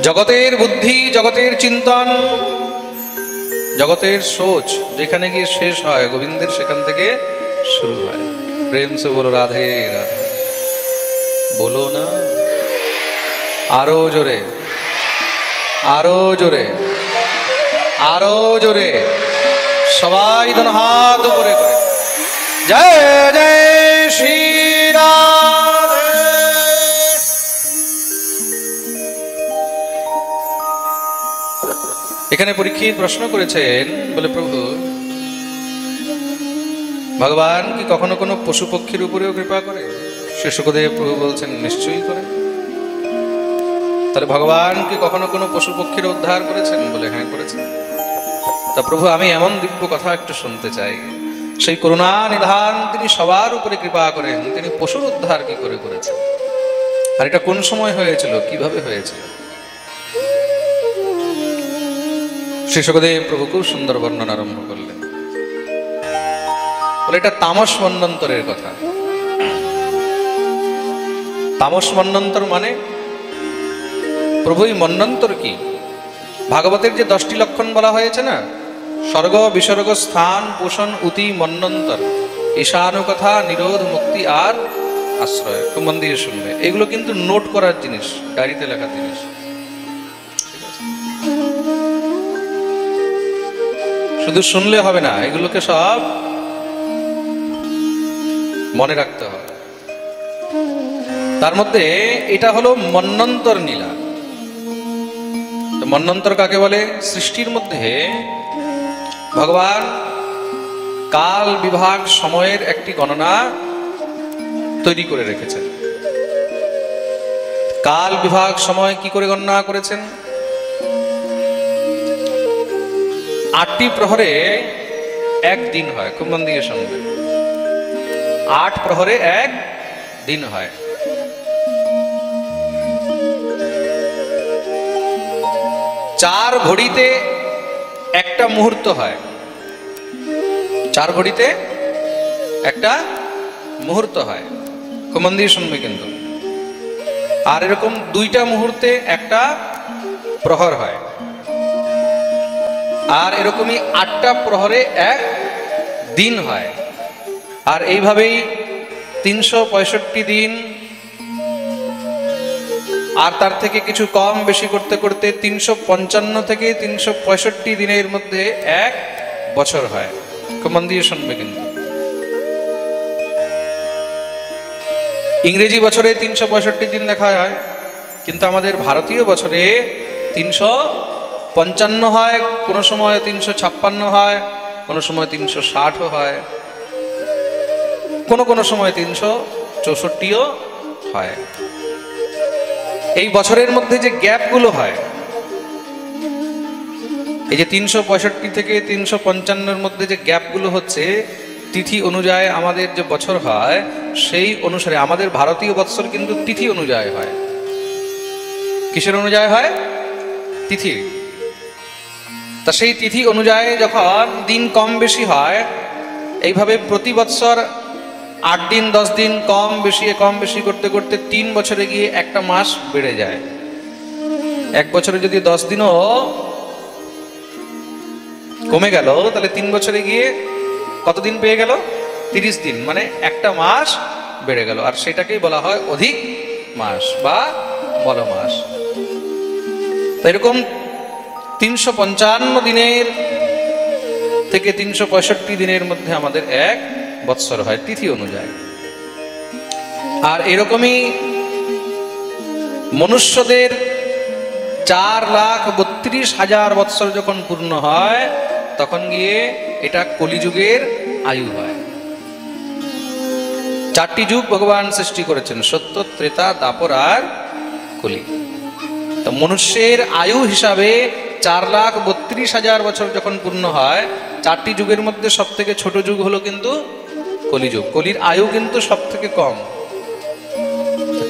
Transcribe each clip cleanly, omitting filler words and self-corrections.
জগতের বুদ্ধি, জগতের চিন্তন, জগতের সোচ যেখানে গিয়ে শেষ হয়, গোবিন্দের সেখান থেকে শুরু হয়। প্রেম সে বলো রাধে রাধে, বলো না আরো জোরে, আরো জোরে, আরো জোরে, সবাই দোনো হাত উপরে করে জয় জয় শ্রী রাধে। এখানে পরীক্ষিত প্রশ্ন করেছেন, বলে প্রভু ভগবান কি কখনো কোনো পশু পক্ষীর উপরেও কৃপা করে? শ্রী শুকদেব প্রভু বলছেন নিশ্চয়ই করে। তাহলে ভগবান কি কখনো কোনো পশু পক্ষীর উদ্ধার করেছেন? বলে হ্যাঁ করেছেন। তা প্রভু আমি এমন দিব্য কথা একটু শুনতে চাই, সেই করুণা নিধান তিনি সবার উপরে কৃপা করেন, তিনি পশুর উদ্ধার কি করে করেছেন, আর এটা কোন সময় হয়েছিল, কিভাবে হয়েছিল? শ্রী শুকদেব প্রভু খুব সুন্দর বর্ণনা আরম্ভ করলেন। বলে এটা তামস মন্বন্তরের কথা। তামস মন্বন্তর মানে প্রভুই মন্বন্তর কি? ভাগবতের যে 10টি লক্ষণ বলা হয়েছে না, স্বর্গ বিসর্গ স্থান পোষণ উতি মন্বন্তর, ঈশানু কথা নিরোধ মুক্তি আর আশ্রয়। খুব মন দিয়ে শুনবে, এগুলো কিন্তু নোট করার জিনিস, ডায়েরিতে লেখার জিনিস। শুধু শুনলে হবে না, এগুলোকে সব মনে রাখতে হবে। তার মধ্যে এটা হলো মন্বন্তর নীলা। মন্বন্তর কাকে বলে? সৃষ্টির মধ্যে ভগবান কাল বিভাগ সময়ের একটি গণনা তৈরি করে রেখেছেন। কাল বিভাগ সময় কি করে গণনা করেছেন? 8টি প্রহরে এক দিন হয়। খুব মন দিয়ে শুনবেন, 8 প্রহরে এক দিন হয়। চার ঘড়িতে একটা মুহূর্ত হয়, 4 ঘড়িতে একটা মুহূর্ত হয়। খুব মন দিয়ে শুনবে কিন্তু। আর এরকম 2টা মুহূর্তে একটা প্রহর হয়। আর এরকমই 8টা প্রহরে এক দিন হয়। আর এইভাবেই 365 দিন, আর তার থেকে কিছু কম বেশি করতে করতে 355 থেকে 365 দিনের মধ্যে এক বছর হয়। খুব মন দিয়ে শুনবে কিন্তু। ইংরেজি বছরে 365 দিন দেখা হয়, কিন্তু আমাদের ভারতীয় বছরে 355 হয়, কোনো সময় 356 হয়, কোনো সময় 360 হয়, কোনো সময় 364ও হয়। এই বছরের মধ্যে যে গ্যাপগুলো হয়, এই যে 365 থেকে 355 মধ্যে যে গ্যাপগুলো হচ্ছে, তিথি অনুযায়ী আমাদের যে বছর হয় সেই অনুসারে আমাদের ভারতীয় বৎসর কিন্তু তিথি অনুযায়ী হয়। কিসের অনুযায়ী হয়? তিথি। তা সেই তিথি অনুযায়ী যখন দিন কম বেশি হয়, এইভাবে প্রতি বৎসর 8 দিন 10 দিন কম বেশি করতে করতে 3 বছরে গিয়ে একটা মাস বেড়ে যায়। এক বছরে যদি 10 দিনও কমে গেল, তাহলে 3 বছরে গিয়ে কত দিন পেয়ে গেল? 30 দিন, মানে একটা মাস বেড়ে গেল। আর সেটাকেই বলা হয় অধিক মাস বা বল মাস। তো এরকম 355 দিনের থেকে 365 দিনের মধ্যে আমাদের এক বৎসর হয় তিথি অনুযায়ী। আর এরকমই মনুষ্যদের 4,32,000 বৎসর যখন পূর্ণ হয়, তখন গিয়ে এটা কলিযুগের আয়ু হয়। 4টি যুগ ভগবান সৃষ্টি করেছেন, সত্য, ত্রেতা, দাপর আর কলি। তো মনুষ্যের আয়ু হিসাবে 4,32,000 বছর যখন পূর্ণ হয়, 4টি যুগের মধ্যে সব থেকে ছোট যুগ হলো কিন্তু কলিযুগ। কলির আয়ু কিন্তু সব থেকে কম।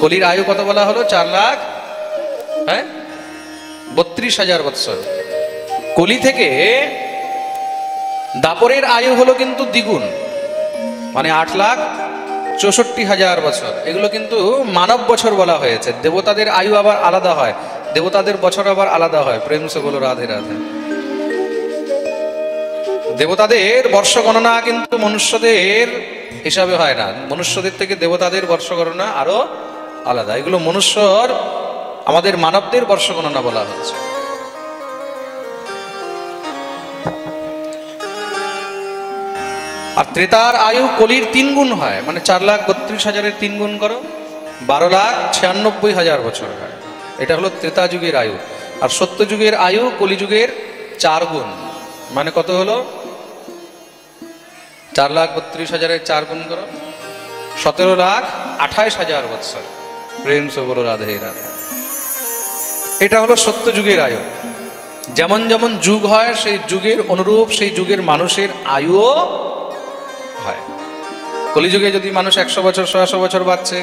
কলির আয়ু কত বলা হলো? 4,32,000 বৎসর। কলি থেকে দাপরের আয়ু হলো কিন্তু দ্বিগুণ, মানে 8,64,000 বছর। এগুলো কিন্তু মানব বছর বলা হয়েছে। দেবতাদের আয়ু আবার আলাদা হয়। দেবতাদের বছর আবার আলাদা হয়। প্রেম সে বলো রাধে রাধে। দেবতাদের বর্ষ গণনা কিন্তু মনুষ্যদের হিসাবে হয় না, মনুষ্যদের থেকে দেবতাদের বর্ষ গণনা আরো আলাদা। এগুলো মনুষ্যর, আমাদের মানবদের বর্ষ গণনা বলা হচ্ছে। আর ত্রেতার আয়ু কলির 3 গুণ হয়, মানে 4,32,000-এর 3 গুণ করো, 12,96,000 বছর হয়। এটা হলো ত্রেতা যুগের আয়ু। আর সত্য যুগের আয়ু কলিযুগের 4 গুণ, মানে কত হলো? 4,32,000-এর 4 গুণ করো, 17,28,000 বছর। প্রেম সে বলো রাধে রাধে। এটা হলো সত্য যুগের আয়ু। যেমন যেমন যুগ হয় সেই যুগের অনুরূপ সেই যুগের মানুষের আয়ুও হয়। কলিযুগে যদি মানুষ 100 বছর 100 বছর বাঁচছে,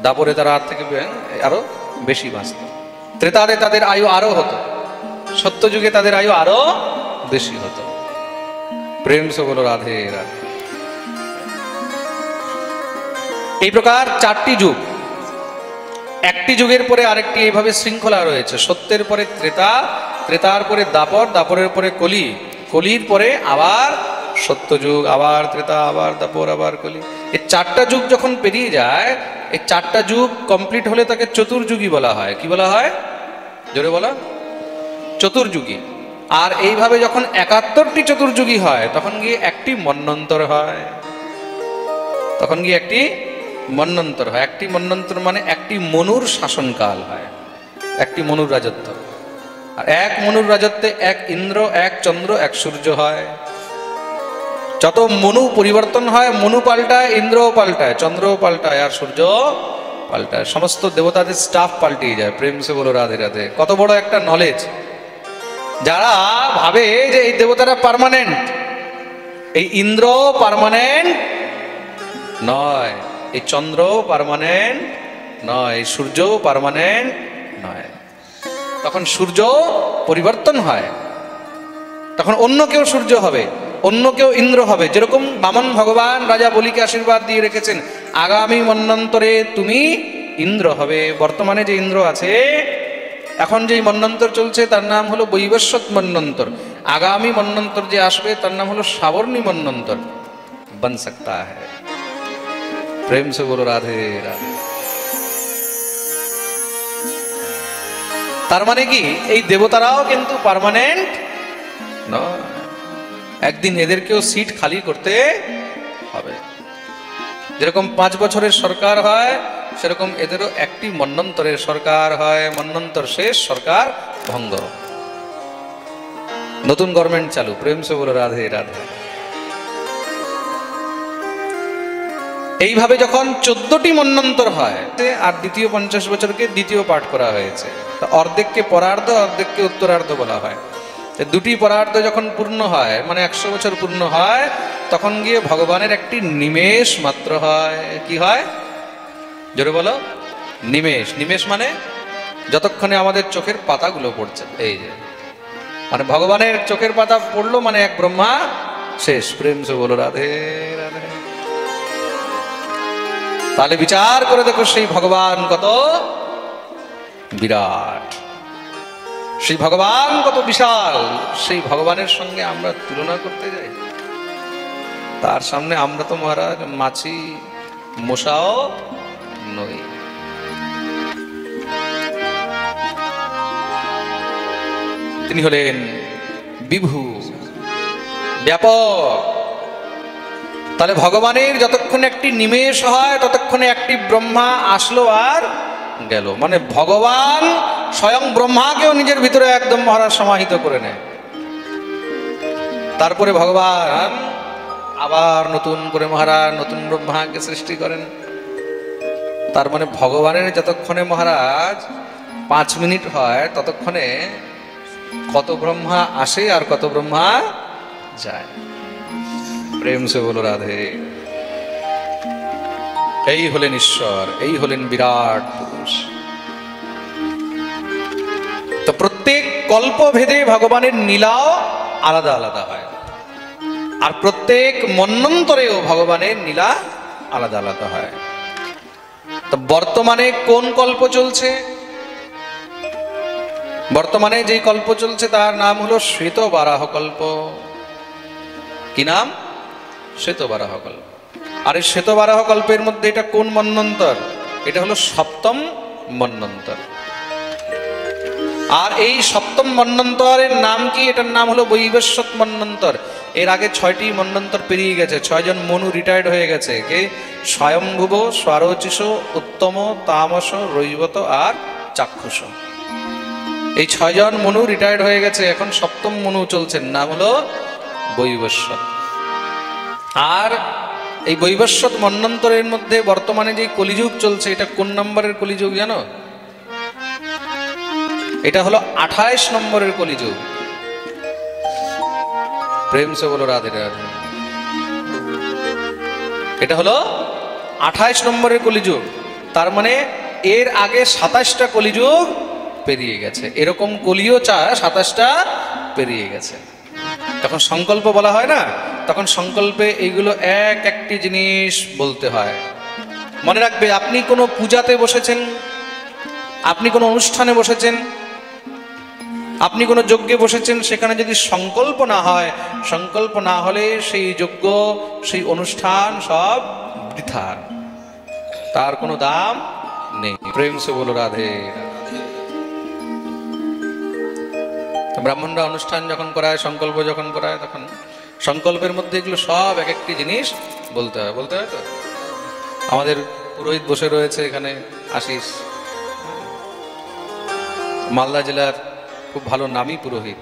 দাপরে তারা আর থেকে আরো বেশি বাঁচত। ত্রেতারে তাদের আয়ু আরো হতো, সত্য যুগে তাদের আয়ু আরো বেশি হতো। প্রেম সে বলো রাধে রাধে। এই প্রকার 4টি যুগ, একটি যুগের পরে আরেকটি এইভাবে শৃঙ্খলা রয়েছে। সত্যের পরে ত্রেতা, ত্রেতার পরে দাপর, দাপরের পরে কলি, কলির পরে আবার সত্য যুগ, আবার ত্রেতা, আবার দাপর, আবার কলি। এই 4টা যুগ যখন পেরিয়ে যায়, এই 4টা যুগ কমপ্লিট হলে তাকে চতুর্যুগী বলা হয়। কি বলা হয়? জোরে বলা, চতুর্যুগী। আর এইভাবে যখন 71টি চতুর্যুগী হয়, তখন গিয়ে একটি মন্বন্তর হয়। তখন গিয়ে একটি মন্বন্তর হয়। একটি মন্বন্তর মানে একটি মনুর শাসনকাল হয়, একটি মনুর রাজত্ব। আর এক মনুর রাজত্বে এক ইন্দ্র, এক চন্দ্র, এক সূর্য হয়। যত মনু পরিবর্তন হয়, মনু পাল্টায়, ইন্দ্রও পাল্টায়, চন্দ্রও পাল্টায়, আর সূর্য পাল্টায়। সমস্ত দেবতাদের স্টাফ পাল্টিয়ে যায়। প্রেম সে বলো রাধে রাধে। কত বড় একটা নলেজ! যারা ভাবে যে এই দেবতারা পার্মানেন্ট, এই ইন্দ্র পার্মানেন্ট নয়, এই চন্দ্র পার্মানেন্ট নয়, এই সূর্য পার্মানেন্ট নয়। তখন সূর্য পরিবর্তন হয়, তখন অন্য কেউ সূর্য হবে, অন্য কেউ ইন্দ্র হবে। যেরকম বামন ভগবান রাজা বলিকে আশীর্বাদ দিয়ে রেখেছেন, আগামী মন্বন্তরে তুমি ইন্দ্র হবে। বর্তমানে যে ইন্দ্র আছে, এখন যেই মন্বন্তর চলছে তার নাম হলো বৈবস্বত মন্বন্তর। আগামী মন্বন্তর যে আসবে তার নাম হলো সাবর্ণী মন্বন্তর। বন সকতা হ্যায়। প্রেম সে বলো রাধে রাধে। তার মানে কি, এই দেবতারাও কিন্তু পার্মানেন্ট নয়। একদিন এদেরকেও সিট খালি করতে হবে। যেরকম 5 বছরের সরকার হয়, সেরকম এদেরও একটি মন্বন্তরের সরকার হয়। মন্বন্তর শেষ, সরকার ভঙ্গ, নতুন গভর্নমেন্ট চালু। প্রেম সে বলো রাধে রাধে। এইভাবে যখন 14টি মন্বন্তর হয়, আর দ্বিতীয় 50 বছরকে দ্বিতীয় পাঠ করা হয়েছে। অর্ধেককে পরার্ধ, অর্ধেককে উত্তরার্ধ বলা হয়। দুটি পরার্ধ যখন পূর্ণ হয়, মানে 100 বছর পূর্ণ হয়, তখন গিয়ে ভগবানের একটি নিমেষ মাত্র হয়। কি হয়? জোরে বলো। নিমেষ। নিমেষ মানে যতক্ষণে আমাদের চোখের পাতাগুলো পড়ছে, এই যে মানে ভগবানের চোখের পাতা পড়লো মানে এক ব্রহ্মা শেষ। প্রেম সে বলো রাধে রাধে। তাহলে বিচার করে দেখো সেই ভগবান কত বিরাট, সেই ভগবান কত বিশাল। সেই ভগবানের সঙ্গে আমরা তুলনা করতে যাই, তার সামনে আমরা তো মহারাজ মাছি মশাও নই। তিনি হলেন বিভু, ব্যাপক। তাহলে ভগবানের যতক্ষণে একটি নিমেষ হয়, ততক্ষণে একটি ব্রহ্মা আসলো আর গেল। মানে ভগবান স্বয়ং ব্রহ্মাকেও নিজের ভিতরে একদম মহারাজ সমাহিত করে নেয়। তারপরে ভগবান আবার নতুন করে মহারাজ নতুন ব্রহ্মাকে সৃষ্টি করেন। তার মানে ভগবানের যতক্ষণে মহারাজ 5 মিনিট হয়, ততক্ষণে কত ব্রহ্মা আসে আর কত ব্রহ্মা যায়। প্রেম সে বলো রাধে। এই হলেন ঈশ্বর, এই হলেন বিরাট পুরুষ। তো প্রত্যেক কল্পভেদে ভগবানের লীলাও আলাদা আলাদা হয়, আর প্রত্যেক মন্বন্তরেও ভগবানের লীলা আলাদা আলাদা হয়। তো বর্তমানে কোন কল্প চলছে? বর্তমানে যেই কল্প চলছে তার নাম হলো শ্বেত বারাহ কল্প। কি নাম? শ্বেত বারাহ কল্প। আর এই শ্বেত বারাহ কল্পের মধ্যে এটা কোন মন্বন্তর? এটা হলো সপ্তম মন্বন্তর। আর এই সপ্তম মন্বন্তরের নাম কি? এটার নাম হলো বৈবস্বত মন্বন্তর। এর আগে 6টি মন্বন্তর পেরিয়ে গেছে, 6 জন মনু রিটায়ার্ড হয়ে গেছে। কে? স্বয়ম্ভুব, স্বরচিষ, উত্তম, তামস, রৈবত আর চাক্ষুষ। এই 6 জন মনু রিটায়ার্ড হয়ে গেছে, এখন সপ্তম মনু চলছেন, নাম হলো বৈবস্বত। আর এই বৈবস্বত মন্বন্তরের মধ্যে বর্তমানে যে কলিযুগ চলছে, এটা কোন নম্বরের কলিযুগ জানো? এটা হলো 28 নম্বরের কলিযুগ। প্রেম সে বলো রাধে রাধে। এটা হলো 28 নম্বরের কলিযুগ। তার মানে এর আগে 27টা কলিযুগ পেরিয়ে গেছে। এরকম কলিও 27টা পেরিয়ে গেছে। তখন সংকল্প বলা হয় না, তখন সংকল্পে এইগুলো একটি জিনিস বলতে হয়। মনে রাখবে, আপনি কোনো পূজাতে বসেছেন, আপনি কোনো অনুষ্ঠানে বসেছেন, আপনি কোনো যজ্ঞে বসেছেন, সেখানে যদি সংকল্প না হয়, সংকল্প না হলে সেই যজ্ঞ, সেই অনুষ্ঠান সব বৃথা, তার কোনো দাম নেই। প্রেম সে বলো রাধে। ব্রাহ্মণরা অনুষ্ঠান যখন করায়, সংকল্প যখন করায়, তখন সংকল্পের মধ্যে এগুলো সব একটি জিনিস বলতে হয়। বলতে হয় তো। আমাদের পুরোহিত বসে রয়েছে এখানে, আশিস, মালদা জেলার খুব ভালো নামী পুরোহিত।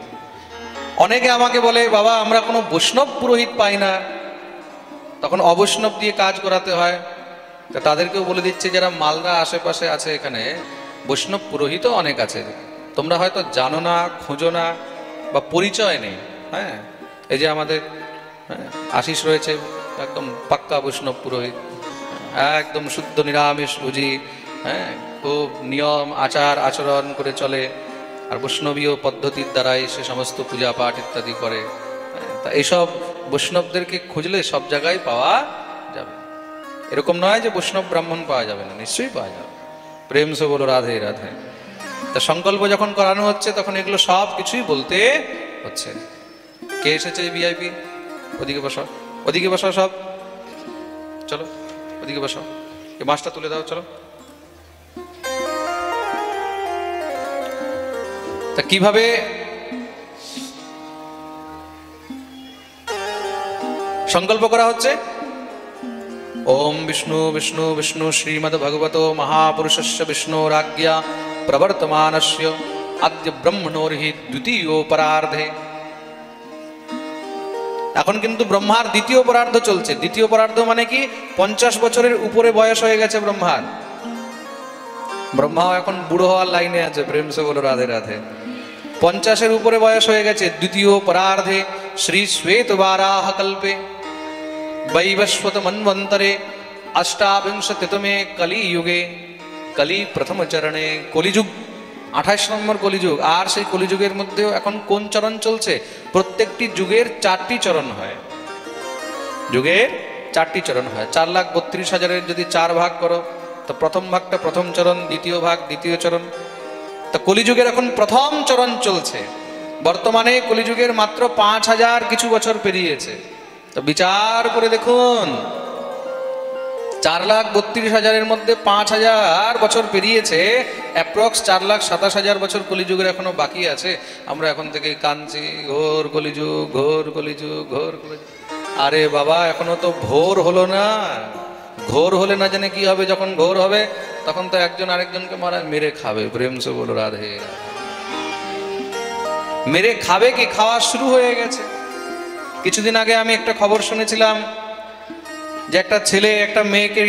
অনেকে আমাকে বলে, বাবা আমরা কোনো বৈষ্ণব পুরোহিত পাই না, তখন অবৈষ্ণব দিয়ে কাজ করাতে হয়। তা তাদেরকেও বলে দিচ্ছে, যারা মালদা আশেপাশে আছে, এখানে বৈষ্ণব পুরোহিতও অনেক আছে, তোমরা হয়তো জানো না, খোঁজো না, বা পরিচয় নেই। হ্যাঁ, এই যে আমাদের আশিস রয়েছে, একদম পাক্কা বৈষ্ণব পুরোহিত, একদম শুদ্ধ নিরামিষ ভোজী, হ্যাঁ, খুব নিয়ম আচার আচরণ করে চলে, আর বৈষ্ণবীয় পদ্ধতির দ্বারাই সে সমস্ত পূজা পাঠ ইত্যাদি করে। তা এইসব বৈষ্ণবদেরকে খুঁজলে সব জায়গায় পাওয়া যাবে। এরকম নয় যে বৈষ্ণব ব্রাহ্মণ পাওয়া যাবে না, নিশ্চয়ই পাওয়া যাবে। প্রেম সে বলো রাধে রাধে। তা সংকল্প যখন করানো হচ্ছে, তখন এগুলো সব কিছুই বলতে হচ্ছে। কে এসেছে এই ভিআইপি? ওদিকে বসো, ওদিকে বসো, সব চলো ওদিকে বসো। এই মাছটা তুলে দাও, চলো। তা কিভাবে সংকল্প করা হচ্ছে? ওম বিষ্ণু বিষ্ণু বিষ্ণু শ্রীমদ ভগবত মহাপুরুষস্য বিষ্ণুরাজ্ঞা প্রবর্তমানস্য আদ্য ব্রহ্মণোর্হি দ্বিতীয় পরার্ধে। এখন কিন্তু ব্রহ্মার দ্বিতীয় পরার্ধ চলছে। দ্বিতীয় পরার্ধ মানে কি? 50 বছরের উপরে বয়স হয়ে গেছে ব্রহ্মার। ব্রহ্মাও এখন বুড়ো হওয়ার লাইনে আছে। প্রেম সে বলো রাধে রাধে। 50-এর উপরে বয়স হয়ে গেছে। দ্বিতীয় পরার্ধে শ্রী শ্বেত বারাহ কল্পে বৈবস্বত মন্বন্তরে অষ্টাবিংশতিতমে কলিযুগে, কলি প্রথম চরণে, কলিযুগ 28 নম্বর কলিযুগ। আর সেই কলিযুগের মধ্যেও এখন কোন চরণ চলছে? প্রত্যেকটি যুগের 4টি চরণ হয়। যুগের 4টি চরণ হয়। 4,32,000-এর যদি 4 ভাগ করো, তো প্রথম ভাগটা প্রথম চরণ, দ্বিতীয় ভাগ দ্বিতীয় চরণ। তা কলিযুগের এখন প্রথম চরণ চলছে। বর্তমানে কলিযুগের মাত্র 5,000 কিছু বছর পেরিয়েছে। তো বিচার করে দেখুন, 4,32,000-এর মধ্যে 5,000 বছর পেরিয়েছে, অ্যাপ্রক্স 4,27,000 বছর কলিযুগের এখনো বাকি আছে। আমরা এখন থেকে কাঁদছি, ঘোর কলিযুগ, ঘোর কলিযুগ, ঘোর কলিযুগ। আরে বাবা, এখনো তো ভোর হলো না। ঘোর হলে না জানে কি হবে। যখন ঘোর হবে, তখন তো একজন আরেকজনকে মেরে খাবে। প্রেম সে বলো রাধে। মেরে খাবে কি? খাওয়া শুরু হয়ে গেছে। কিছুদিন আগে আমি একটা খবর শুনেছিলাম যে একটা ছেলে একটা মেয়েকে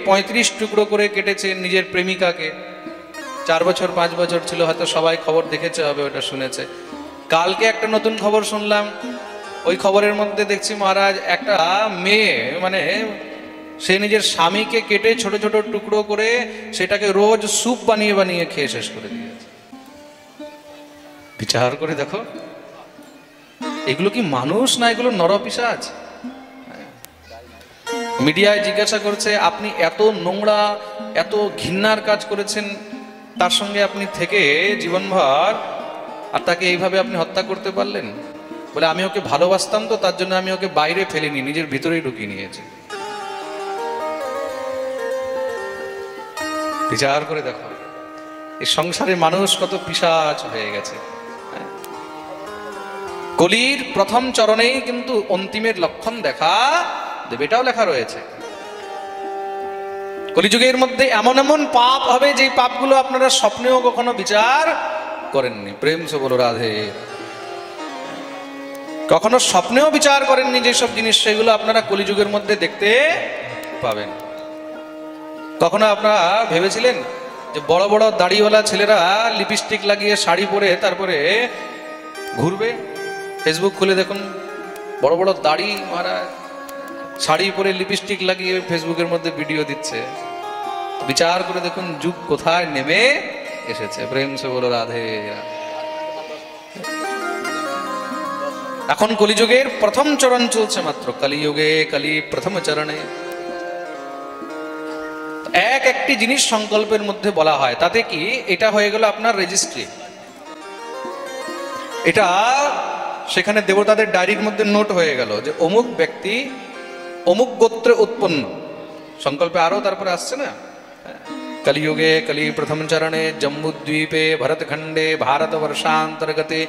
35 টুকরো করে কেটেছে, নিজের প্রেমিকাকে। 4 বছর 5 বছর ছিল, হয়তো সবাই খবর দেখেছে হবে, ওটা শুনেছে। কালকে একটা নতুন খবর শুনলাম। ওই খবরের মধ্যে দেখছি মহারাজ, একটা মেয়ে মানে সে নিজের স্বামীকে কেটে ছোট ছোট টুকরো করে সেটাকে রোজ স্যুপ বানিয়ে বানিয়ে খেয়ে শেষ করে দিয়েছে। বিচার করে দেখো, এগুলো কি মানুষ না এগুলো নরপিশাচ? মিডিয়ায় জিজ্ঞাসা করছে, আপনি এত নোংরা এত ঘৃণার কাজ করেছেন, তার সঙ্গে আপনি থেকে জীবনভর আর তাকে এইভাবে আপনি হত্যা করতে পারলেন? বলে আমি ওকে ভালোবাসতাম তো, তার জন্য আমি ওকে বাইরে ফেলিনি, নিজের ভিতরেই ঢুকিয়ে নিয়েছি। বিচার করে দেখো এই সংসারে মানুষ কত পিশাচ হয়ে গেছে। কলির প্রথম চরণেই কিন্তু অন্তিমের লক্ষণ দেখা দেবে, এটাও লেখা রয়েছে। কলিযুগের মধ্যে এমন এমন পাপ হবে যে পাপগুলো আপনারা স্বপ্নেও কখনো বিচার করেননি। প্রেম সে বলো রাধে। কখনো স্বপ্নেও বিচার করেননি যেসব জিনিস, সেগুলো আপনারা কলিযুগের মধ্যে দেখতে পাবেন। কখনো আপনারা ভেবেছিলেন যে বড় বড় দাড়িওয়ালা ছেলেরা লিপস্টিক লাগিয়ে শাড়ি পরে তারপরে ঘুরবে? ফেসবুক খুলে দেখুন, বড় বড় দাড়ি মারা শাড়ি পরে লিপস্টিক লাগিয়ে ফেসবুকের মধ্যে ভিডিও দিচ্ছে। বিচার করে দেখুন যুগ কোথায় নেমে এসেছে। প্রেম সে বলো রাধে। এখন কলিযুগের প্রথম চরণ চলছে মাত্র, কলিযুগে কলি প্রথম চরণে। এক একটি জিনিস সংকল্পের মধ্যে বলা হয়, তাতে কি এটা হয়ে গেল আপনার রেজিস্ট্রি। এটা সেখানে দেবতাদের ডায়েরির মধ্যে নোট হয়ে গেল যে অমুক ব্যক্তি অমুক গোত্রে উৎপন্ন। সংকল্পে আরো তারপরে আসছে না, कलियुगे कली प्रथम चरणे जम्बूद्वीपे भरतखंडे भारतवर्षांतर्गते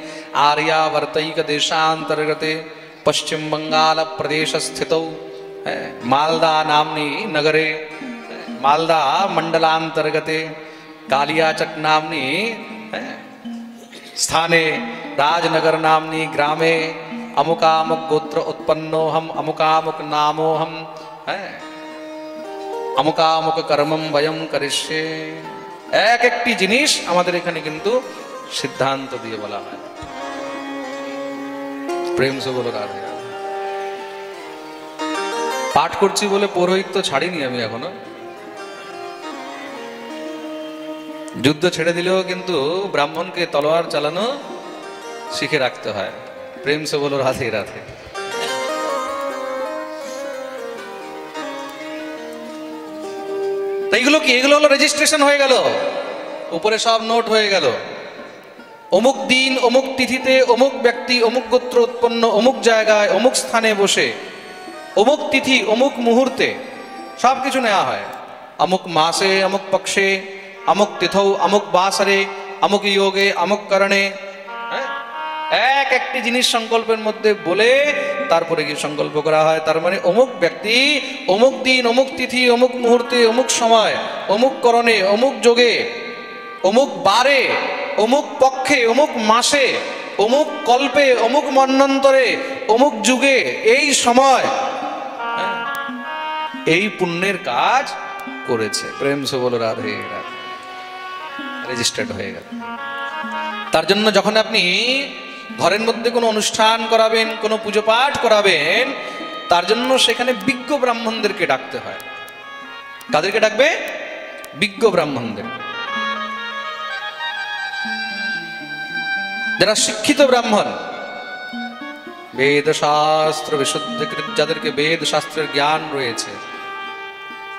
आर्यावर्तैक देशांतर्गते पश्चिम बंगाल प्रदेश स्थितौ मालदा नाम्नी नगरे मालदा मंडलांतर्गते कालियाचक नाम्नी स्थाने राजनगर नाम्नी ग्रामे अमुकामुक गोत्र उत्पन्नोहम अमुकामुक नामोहम अमुकामुक कर्मम वयम करिष्ये। एक एकटी जिनिस आमादेर एखाने किन्तु सिद्धांत दिए बला है। प्रेम से बोलो राधे। पाठ करछि बोले पुरोहित तो छाड़िनी आमि एखोनो। युद्ध छेड़े दिलेও किन्तु ब्राह्मण के तलोयार चालानो शिखे राखते हैं। प्रेम से बोलो राधे राधे। এইগুলো কি? এগুলো হলো রেজিস্ট্রেশন হয়ে গেল, উপরে সব নোট হয়ে গেল। অমুক দিন অমুক তিথিতে অমুক ব্যক্তি অমুক গোত্র উৎপন্ন অমুক জায়গায় অমুক স্থানে বসে অমুক তিথি অমুক মুহূর্তে সব কিছু নেওয়া হয়। অমুক মাসে অমুক পক্ষে অমুক তিথৌ অমুক বাসরে অমুক যোগে অমুক করণে। এক একটি জিনিস সংকল্পের মধ্যে বলে তারপরে কি সংকল্প করা হয়। তার মানে অমুক ব্যক্তি অমুক দিন অমুক তিথি অমুক মুহূর্তে অমুক সময় অমুক করণে অমুক যোগে অমুক বারে অমুক পক্ষে অমুক মাসে অমুক কল্পে অমুক মন্বন্তরে অমুক যুগে এই সময় এই পুণ্যের কাজ করেছে। প্রেম সে বলো রাধে রাধে। রেজিস্টার্ড হয়ে গেল। তার জন্য যখন আপনি ঘরের মধ্যে কোনো অনুষ্ঠান করাবেন কোনো পুজো পাঠ করাবেন তার জন্য সেখানে বিজ্ঞ ব্রাহ্মণদেরকে ডাকতে হয়। কাদেরকে ডাকবে? বিজ্ঞ ব্রাহ্মণদের। যারা শিক্ষিত ব্রাহ্মণ, বেদ শাস্ত্র বিশুদ্ধকৃত, যাদেরকে বেদ শাস্ত্রের জ্ঞান রয়েছে,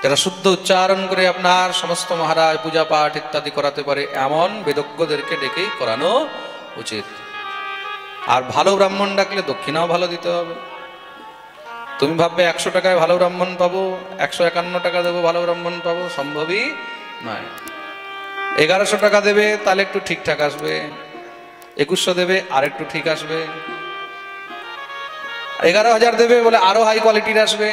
যারা শুদ্ধ উচ্চারণ করে আপনার সমস্ত মহারাজ পূজা পাঠ ইত্যাদি করাতে পারে এমন বেদজ্ঞদেরকে ডেকেই করানো উচিত। আর ভালো ব্রাহ্মণ ডাকলে দক্ষিণাও ভালো দিতে হবে। তুমি ভাববে 100 টাকায় ভালো ব্রাহ্মণ পাবো, 151 টাকা দেবো ভালো ব্রাহ্মণ পাবো, সম্ভবই নয়। 1100 টাকা দেবে তাহলে একটু ঠিকঠাক আসবে, 2100 দেবে আর একটু ঠিক আসবে, 11,000 দেবে বলে আরো হাই কোয়ালিটির আসবে,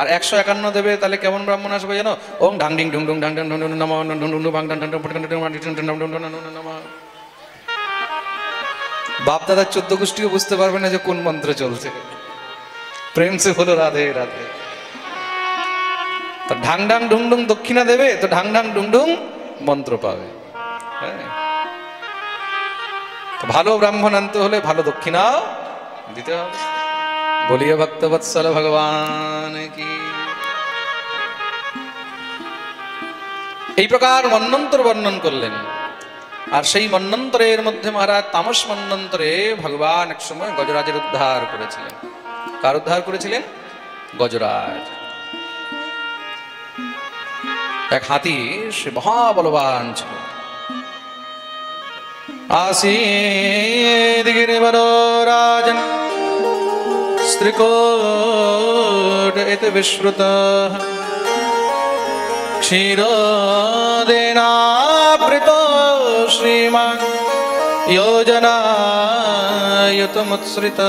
আর 151 দেবে তাহলে কেমন ব্রাহ্মণ আসবে জানো? ওম ঢাং ডিং ঢুং ঢুং ঢাং ঢং ঢং নমঃ ঢং ঢং ভাং ঢং ঢং ঢং নমঃ। বাপ দাদার 14 গোষ্ঠীও বুঝতে পারবে না যে কোন মন্ত্র চলছে। প্রেম সে হলো রাধে রাধে। তো ঢাং ঢাং ঢুং ঢুং দক্ষিণা দেবে তো ঢাং ঢাং ঢুং ঢুং মন্ত্র পাবে। ভালো ব্রাহ্মণ আনতে হলে ভালো দক্ষিণাও দিতে হবে। বলিয়ে ভক্ত বৎসল ভগবান কি। এই প্রকার মন্বন্তর বর্ণন করলেন। আর সেই মন্বন্তরের মধ্যে মহারাজ তামস মন্বন্তরে ভগবান এক সময় গজরাজের উদ্ধার করেছিলেন। কার উদ্ধার করেছিলেন? গজরাজ। এক হাতি, সে মহাবলবান ছিল। आसीद् गिरिवरो राजन् स्त्रिकूट इति विश्रुतः क्षीरोदेनावृतो श्रीमान् योजनायुतमुत्सृतः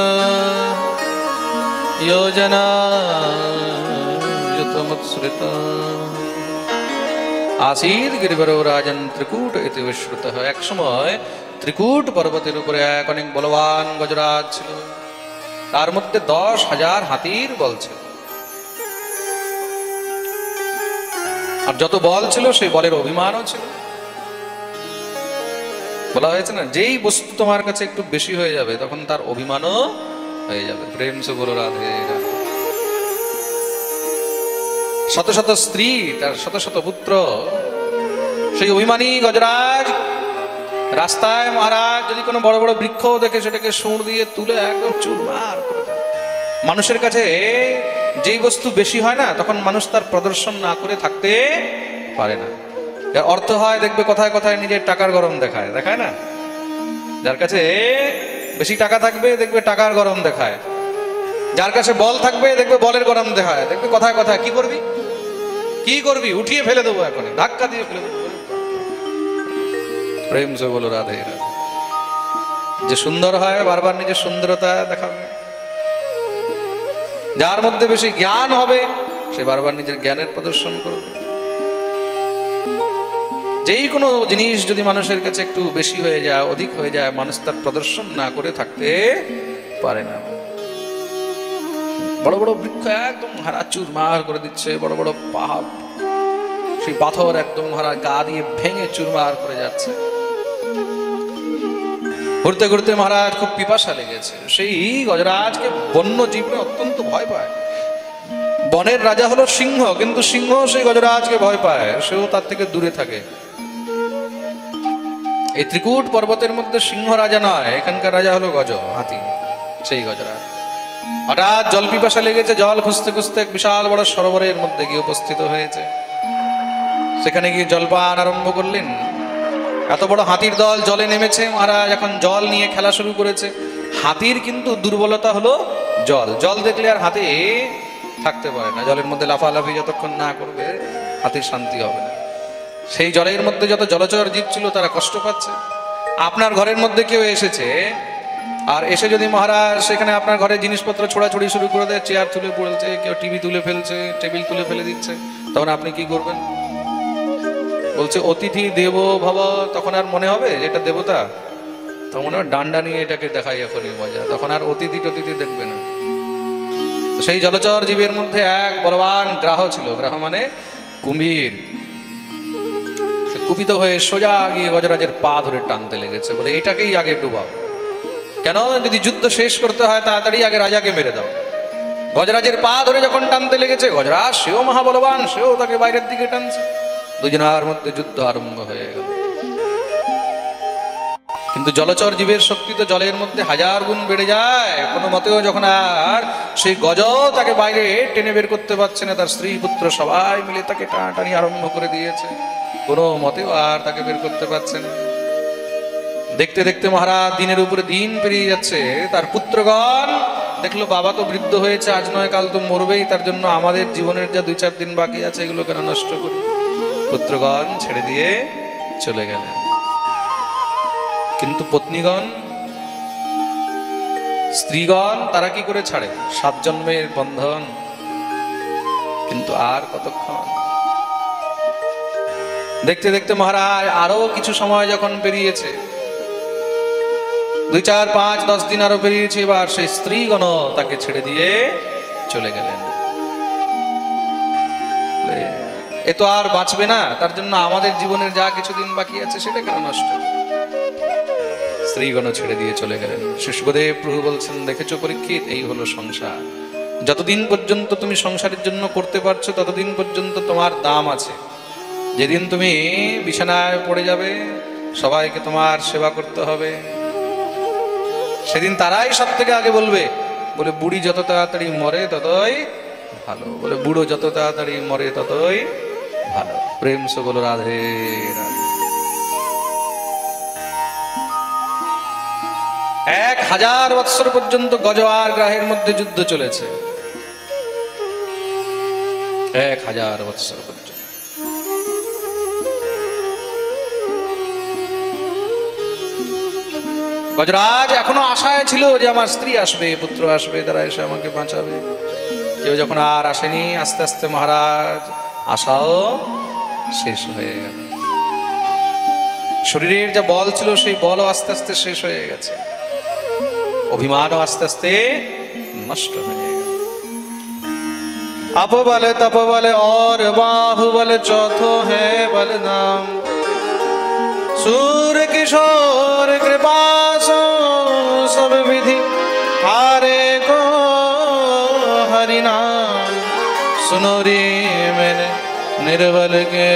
आसीद् गिरिवरो राजन त्रिकूट इति विश्रुतः। एक समय त्रिकूट पर्वतेर उपरे एक अनेक बलवान गजराज छिल, तार मध्य 10,000 हाथीर बल छिल। আর যত বল ছিল সেই বলের অভিমানও ছিল। বলা হয়েছে না, যেই বস্তু তোমার কাছে একটু বেশি হয়ে যাবে তখন তার অভিমানও হয়ে যাবে। প্রেম সে বলো রাধে রাধে। শত শত স্ত্রী, তার শত শত পুত্র, সেই অভিমানী গজরাজ রাস্তায় মহারাজ যদি কোনো বড় বড় বৃক্ষ দেখে সেটাকে সুঁড় দিয়ে তুলে একদম চুরমার করে দেয়। মানুষের কাছে যেই বস্তু বেশি হয় না তখন মানুষ তার প্রদর্শন না করে থাকতে পারে না। যার অর্থ হয় দেখবে কথায় কথায় নিজের টাকার গরম দেখায়, দেখায় না? যার কাছে বেশি টাকা থাকবে দেখবে টাকার গরম দেখায়, যার কাছে বল থাকবে দেখবে বলের গরম দেখায়, দেখবে কথায় কথায় কি করবি কি করবি, উঠিয়ে ফেলে দেবো, এখন ধাক্কা দিয়ে ফেলে দেবো। প্রেম সে বলো রাধে রাধে। যে সুন্দর হয় বারবার নিজের সুন্দরতা দেখাবে, যার মধ্যে বেশি জ্ঞান হবে সে বারবার নিজের জ্ঞানের প্রদর্শন করবে। যেই কোনো জিনিস যদি মানুষের কাছে একটু বেশি হয়ে যায়, অধিক হয়ে যায়, মানুষ তার প্রদর্শন না করে থাকতে পারে না। বড় বড় বৃক্ষ একদম হারা চুরমার করে দিচ্ছে, বড় বড় পাহাড়, সেই পাথর একদম হারা গা দিয়ে ভেঙে চুরমার করে যাচ্ছে। ঘুরতে ঘুরতে মহারাজ খুব পিপাসা লেগেছে। সেই গজরাজকে বন্য জীবনে অত্যন্ত ভয় পায়। বনের রাজা হলো সিংহ, কিন্তু সিংহ সেই গজরাজকে ভয় পায়, সেও তার থেকে দূরে থাকে। এই ত্রিকূট পর্বতের মধ্যে সিংহ রাজা নয়, এখানকার রাজা হলো গজ, হাতি, সেই গজরাজ। হঠাৎ জল পিপাসা লেগেছে, জল খুঁজতে খুঁজতে এক বিশাল বড় সরোবরের মধ্যে গিয়ে উপস্থিত হয়েছে। সেখানে গিয়ে জলপান আরম্ভ করলেন। এত বড় হাতির দল জলে নেমেছে, মহারাজ এখন জল নিয়ে খেলা শুরু করেছে। হাতির কিন্তু দুর্বলতা হলো জল, জল দেখলে আর হাতি থাকতে পারে না। জলের মধ্যে লাফালাফি যতক্ষণ না করবে হাতির শান্তি হবে না। সেই জলের মধ্যে যত জলচর জীব ছিল তারা কষ্ট পাচ্ছে। আপনার ঘরের মধ্যে কেউ এসেছে, আর এসে যদি মহারাজ সেখানে আপনার ঘরে জিনিসপত্র ছোড়াছুড়ি শুরু করে দেয়, চেয়ার তুলে পড়েছে, কেউ টিভি তুলে ফেলছে, টেবিল তুলে ফেলে দিচ্ছে, তখন আপনি কি করবেন? বলছে অতিথি দেব ভব, তখন আর মনে হবে এটা দেবতা? তখন মনে হয় ডান্ডা নিয়ে এটাকে দেখাই এখনই মজা, তখন আর অতিথি টতিথি দেখবে না। সেই জলচর জীবের মধ্যে এক বলবান গ্রাহ ছিল, গ্রাহ মানে কুমির। সে কুপিত হয়ে সোজা গিয়ে গজরাজের পা ধরে টানতে লেগেছে, বলে এটাকেই আগে ডুবাও। কেন? যদি যুদ্ধ শেষ করতে হয় তাড়াতাড়ি আগে রাজাকে মেরে দাও। গজরাজের পা ধরে যখন টানতে লেগেছে, গজরাজ সেও মহাবলবান, সেও তাকে বাইরের দিকে টানছে। দুজনের মধ্যে যুদ্ধ আরম্ভ হয়ে গেল। কিন্তু জলচর জীবের শক্তি তো জলের মধ্যে 1000 গুণ বেড়ে যায়। কোনো মতেও যখন আর সেই গজ তাকে বাইরে টেনে বের করতে পারছে না, তার স্ত্রী পুত্র সবাই মিলে তাকে টানাটানি আরম্ভ করে দিয়েছে, কোনো মতেও আর তাকে বের করতে পারছে না। দেখতে দেখতে মহারাজ দিনের উপরে দিন পেরিয়ে যাচ্ছে। তার পুত্রগণ দেখলো বাবা তো বৃদ্ধ হয়েছে, আজ নয় কাল তো মরবেই, তার জন্য আমাদের জীবনের যা 2-4 দিন বাকি আছে এগুলো কেন নষ্ট করি। পুত্রগণ ছেড়ে দিয়ে চলে গেলেন। কিন্তু পত্নীগণ, স্ত্রীগণ তারা কি করে ছাড়ে? 7 জন্মের বন্ধন, কিন্তু আর কতক্ষণ। দেখতে দেখতে মহারাজ আরো কিছু সময় যখন পেরিয়েছে, 2, 4, 5, 10 দিন আরো পেরিয়েছে, এবার সেই স্ত্রীগণ তাকে ছেড়ে দিয়ে চলে গেলেন। এ তো আর বাঁচবে না, তার জন্য আমাদের জীবনের যা কিছুদিন বাকি আছে সেটা কেন নষ্ট? স্ত্রীগণ ছেড়ে দিয়ে চলে গেলেন। সুখদেব প্রভু বলছেন, দেখেছো পরীক্ষিত, এই হলো সংসার। যতদিন পর্যন্ত তুমি সংসারের জন্য করতে পারছো ততদিন পর্যন্ত তোমার দাম আছে। যেদিন তুমি বিছানায় পড়ে যাবে, সবাইকে তোমার সেবা করতে হবে, সেদিন তারাই সব থেকে আগে বলবে, বলে বুড়ি যত তাড়াতাড়ি মরে ততই ভালো, বলে বুড়ো যত তাড়াতাড়ি মরে ততই ভালো। প্রেম সে বলো রাধে রাধে। 1000 বৎসর পর্যন্ত গজ আর গ্রাহের মধ্যে যুদ্ধ চলেছে, 1000 বৎসর পর্যন্ত। গজরাজ এখনো আশায় ছিল যে আমার স্ত্রী আসবে, পুত্র আসবে, তারা এসে আমাকে বাঁচাবে। কেউ যখন আর আসেনি, আস্তে আস্তে মহারাজ আশাও শেষ হয়ে গেল। শরীরের যা বল ছিল সেই বলও আস্তে আস্তে শেষ হয়ে গেছে, অভিমানও আস্তে আস্তে নষ্ট হয়ে গেল। अप बल तप बल और बाहुबल चौथो है बलदाम, सूर किशोर कृपा सो सब विधि हारे को हरिनाम, सुनो रे मैंने निर्बल के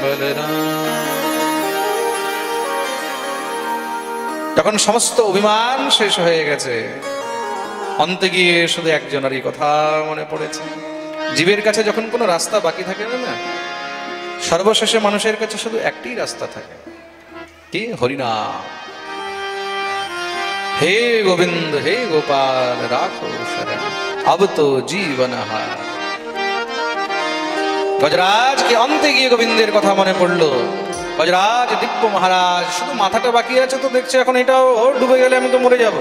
बलराम। তখন সমস্ত অভিমান শেষ হয়ে গেছে, অন্তে গিয়ে শুধু একজনেরই কথা মনে পড়েছে। জীবের কাছে যখন কোনো রাস্তা বাকি থাকে না, সর্বশেষে মানুষের কাছে শুধু একটি রাস্তা থাকে, কি? হরিনাম। হে গোবিন্দ হে গোপাল রাখো শরণ, আব তো জীবন হার। গজরাজকে অন্তে গিয়ে গোবিন্দের কথা মনে পড়লো। গজরাজ দিব্য মহারাজ, শুধু মাথাটা বাকি আছে তো দেখছে, এখন এটাও ডুবে গেলে আমি তো মরে যাব।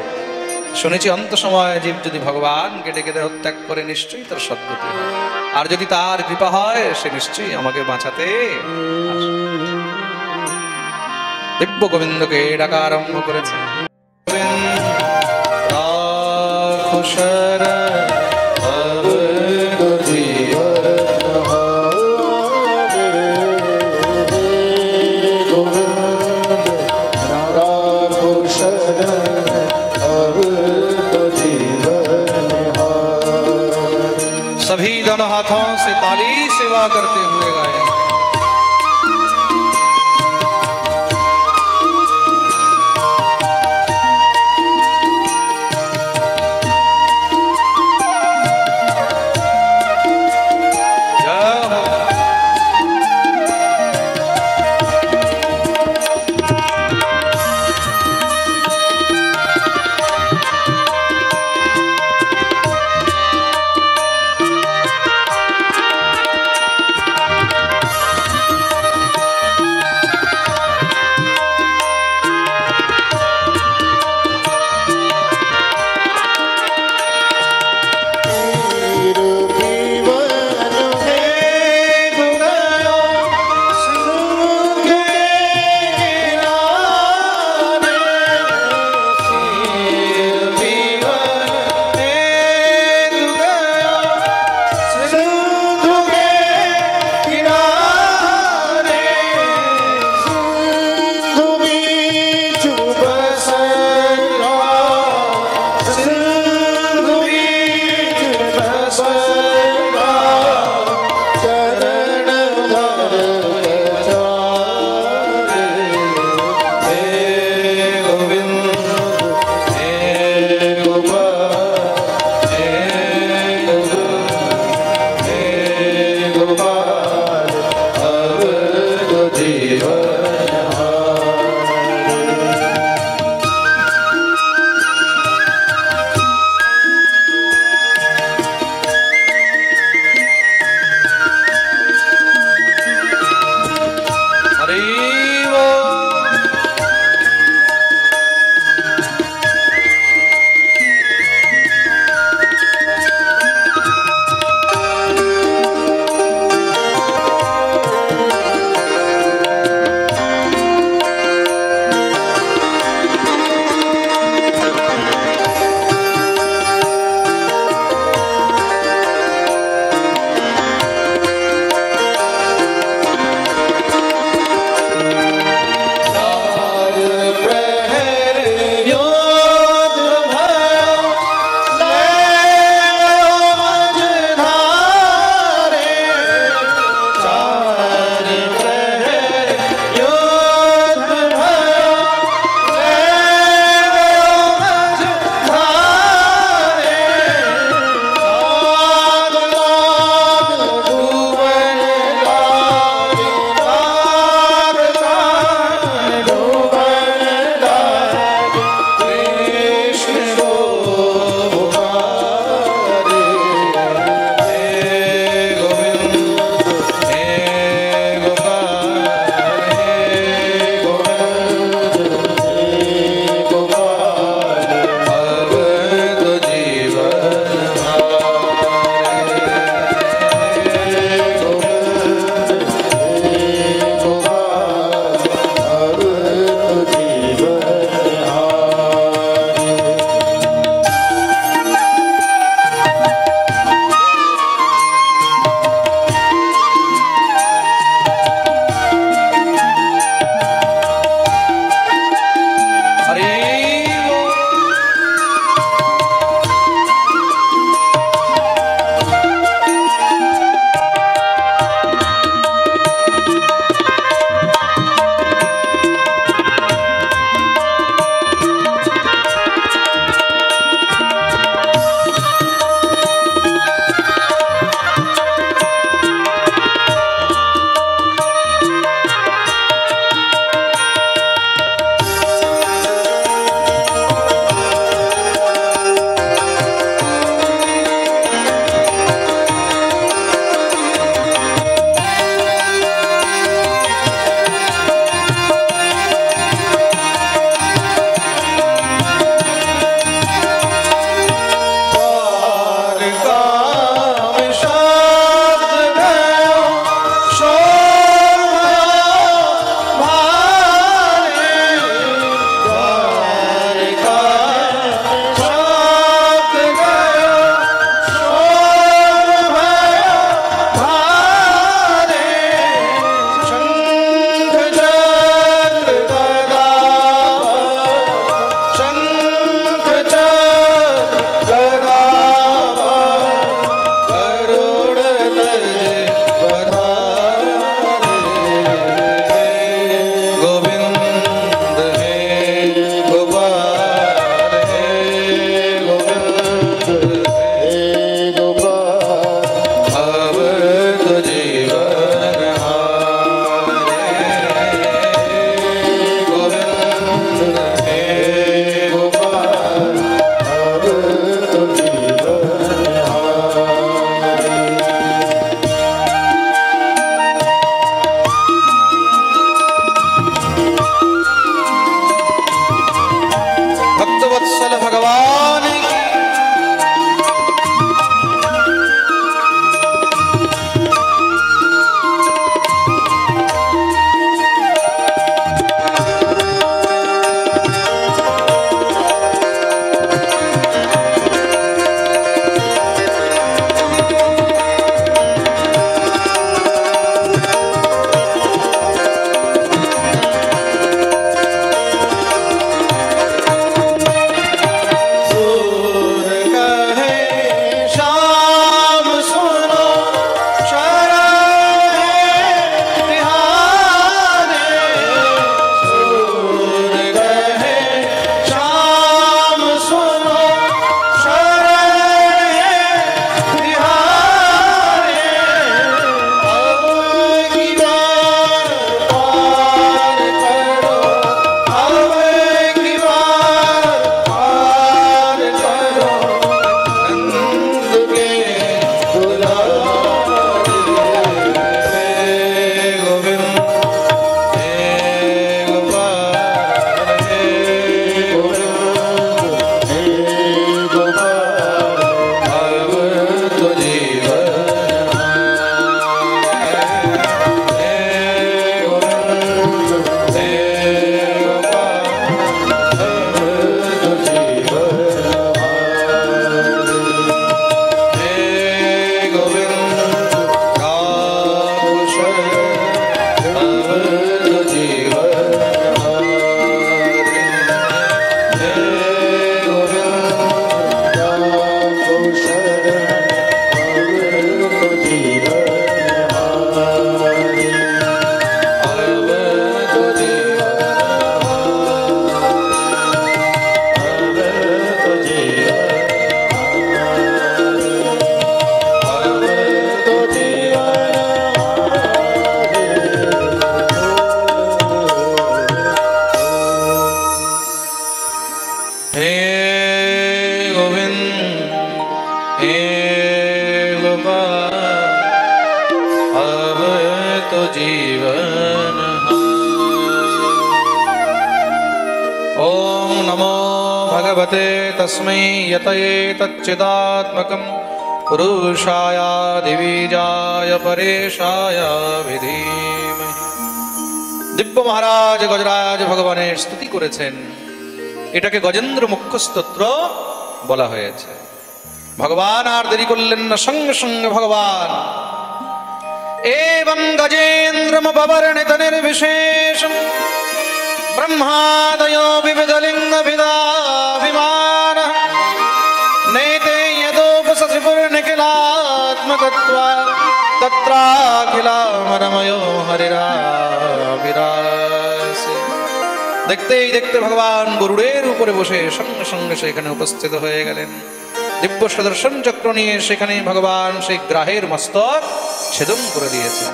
শুনেছি অন্ত সময় জীব যদি ভগবানকে ডেকে হত্যা করে নিশ্চয়ই তার সদ্গতি হয়, আর যদি তার কৃপা হয় সে নিশ্চয়ই আমাকে বাঁচাতে দিব্য গোবিন্দকে ডাকা আরম্ভ করেছে। सभी दोनों हाथों से ताली सेवा करते हुए गाए। হে গোবিন্দ হে গোপাল अब तो जीवन ओम नमो भगवते तस्मै यतये तच्चिदात्मकं पुरुषाय दिविजाय परेशाय विधीमहि। দিব্য মহারাজ গজরাজ ভগবানের স্তুতি করেছেন, এটাকে গজেন্দ্র মুখ্য স্তোত্র বলা হয়েছে। ভগবান আর দেরি করলেন না, সঙ্গে সঙ্গে ভগবান एवं गजेन्द्रमुपवर्णित निर्विशेषं ब्रह्मादयो विविधलिङ्गभिदाभिमानः नैते यदोपससिपुर्निखिलात्मतत्त्वात् तत्राखिलामरमयो हरिराविरासे। দেখতেই দেখতে ভগবান গরুড়ের উপরে বসে সঙ্গে সঙ্গে সেখানে উপস্থিত হয়ে গেলেন। দিব্য সুদর্শন চক্র নিয়ে সেখানে ভগবান সেই গ্রাহের মস্তক ছেদন করে দিয়েছে।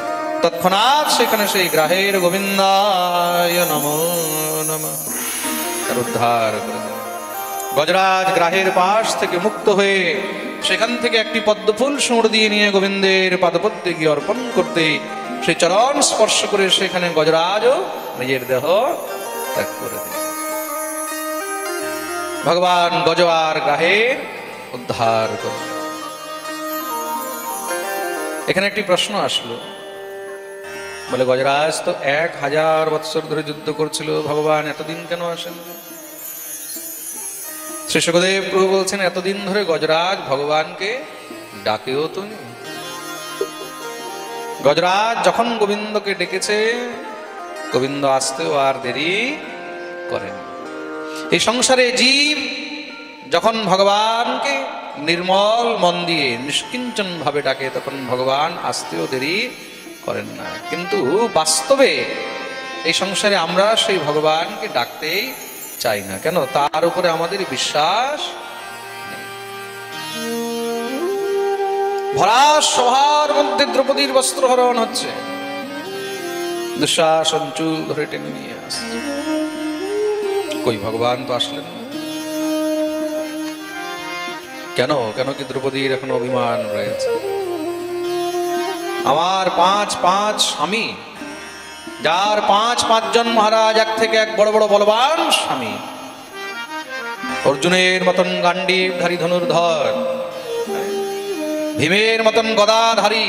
তৎক্ষণাৎ সেখানে সেই গ্রাহের গোবিন্দায় নমো নমঃ তার উদ্ধার করে দিল। গজরাজ গ্রাহের পাশ থেকে মুক্ত হয়ে সেখান থেকে একটি পদ্মফুল সুঁড় দিয়ে নিয়ে গোবিন্দের পাদপদ্মে গিয়ে অর্পণ করতে সেই চরণ স্পর্শ করে সেখানে গজরাজও নিজের দেহ ত্যাগ করে দিল। ভগবান গজ আর গ্রাহের উদ্ধার করল। এখানে একটি প্রশ্ন আসলো, বলে গজরাজ তো 1000 বৎসর ধরে যুদ্ধ করছিল, ভগবান এতদিন কেন আসেন? শ্রী শুকদেব প্রভু বলছেন, এতদিন ধরে গজরাজ ভগবানকে ডাকেও তো নি। গজরাজ যখন গোবিন্দকে ডেকেছে, গোবিন্দ আসতেও আর দেরি করেন। এই সংসারে জীব যখন ভগবানকে নির্মল মন দিয়ে নিষ্কিঞ্চন ভাবে ডাকে, তখন ভগবান আসতেও দেরি করেন না। কিন্তু বাস্তবে এই সংসারে আমরা সেই ভগবানকে ডাকতেই চাই না কেন? তার উপরে আমাদের বিশ্বাস নেই। ভরা সভার মধ্যে দ্রৌপদীর বস্ত্রহরণ হচ্ছে, দুঃশাসন চুল ধরে টেনে নিয়ে আসছে, কই ভগবান তো আসলেন না। কেন কেন কি দ্রৌপদীর এখন অভিমান রয়েছে? আমার 5 স্বামী, যার 5 জন মহারাজ, এক থেকে এক বড় বড় বলবান স্বামী, অর্জুনের মতন গান্ডীবধারী ধনুর্ধর, ভীমের মতন গদাধারী,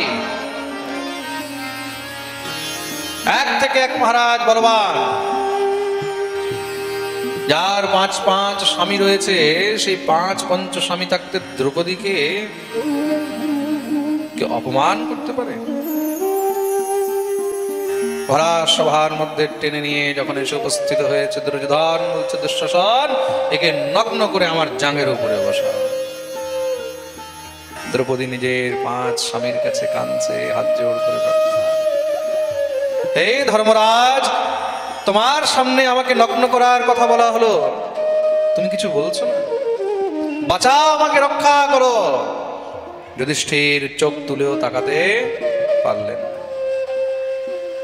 এক থেকে এক মহারাজ বলবান, যার 5 স্বামী রয়েছে, সেই 5 স্বামী থাকতে দ্রৌপদীকে কে অপমান করতে পারে? ভরা সভার মধ্যে টেনে নিয়ে যখন এসে উপস্থিত হয়েছে দুর্যোধন, বলছে দুঃশাসন, একে নগ্ন করে আমার জাঙ্গের উপরে বসা। দ্রৌপদী নিজের 5 স্বামীর কাছে কাঁদছে, হাত জোড় করে প্রার্থনা, হে ধর্মরাজ, তোমার সামনে আমাকে নগ্ন করার কথা বলা হলো, তুমি কিছু বলছো না? বাঁচাও, আমাকে রক্ষা করো। যুধিষ্ঠির চোখ তুলেও তাকাতে পারলেন।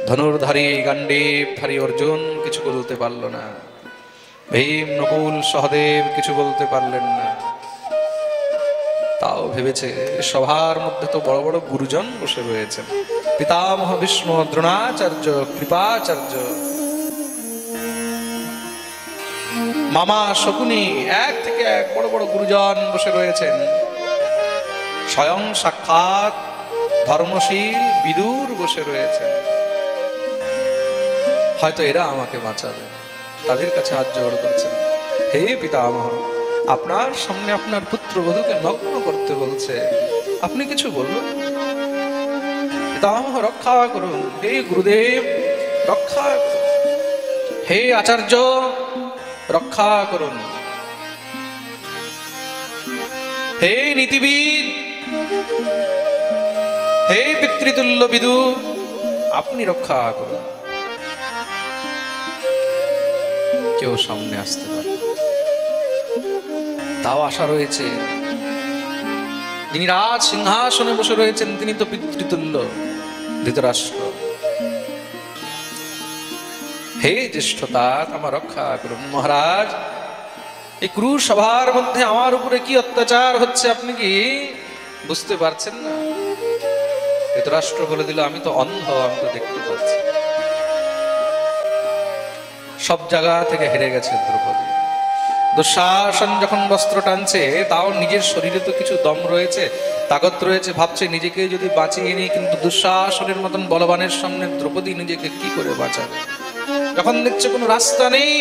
ধনুর্ধারী গান্ডীবধারী অর্জুন কিছু বলতে পারল না। ভীম, নকুল, সহদেব কিছু বলতে পারলেন না। তাও ভেবেছে সভার মধ্যে তো বড় বড় গুরুজন বসে রয়েছেন, পিতামহ ভীষ্ম, দ্রোণাচার্য, কৃপাচার্য, মামা শকুনি, এক থেকে এক বড় বড় গুরুজন বসে রয়েছেন। স্বয়ং সাক্ষাৎ ধর্মশীল বিদুর বসে রয়েছেন। হয়তো এরা আমাকে বাঁচাবে, তাদের কাছে হাত জোড় করছেন, হে পিতামহ, আপনার সামনে আপনার পুত্রবধূকে নগ্ন করতে বলছে, আপনি কিছু বলবেন? পিতামহ রক্ষা করুন, হে গুরুদেব রক্ষা করুন, হে আচার্য রক্ষা করুন, হে নীতিবিদ, হে পিতৃতুল্য বিদু, আপনি রক্ষা করুন। কেউ সামনে আসতে পারে, তাও আশা রয়েছে। যিনি রাজ সিংহাসনে বসে রয়েছেন, তিনি তো পিতৃতুল্য ধৃতরাষ্ট্র। হে জ্যেষ্ঠতা, আমার রক্ষা করুন। মহারাজ, এই ক্রুশ সভার মধ্যে আমার উপরে কি অত্যাচার হচ্ছে আপনি কি বুঝতে পারছেন না? ধৃতরাষ্ট্র বলে দিল, আমি তো অন্ধ, আমি তো দেখতে পাচ্ছি। সব জায়গা থেকে হেরে গেছে দ্রৌপদী। দুঃশাসন যখন বস্ত্র টানছে, তাও নিজের শরীরে তো কিছু দম রয়েছে, তাকত রয়েছে, ভাবছে নিজেকে যদি বাঁচিয়ে নিই, কিন্তু দুঃশাসনের মতন বলবানের সামনে দ্রৌপদী নিজেকে কি করে বাঁচাবে? যখন দেখছে কোনো রাস্তা নেই,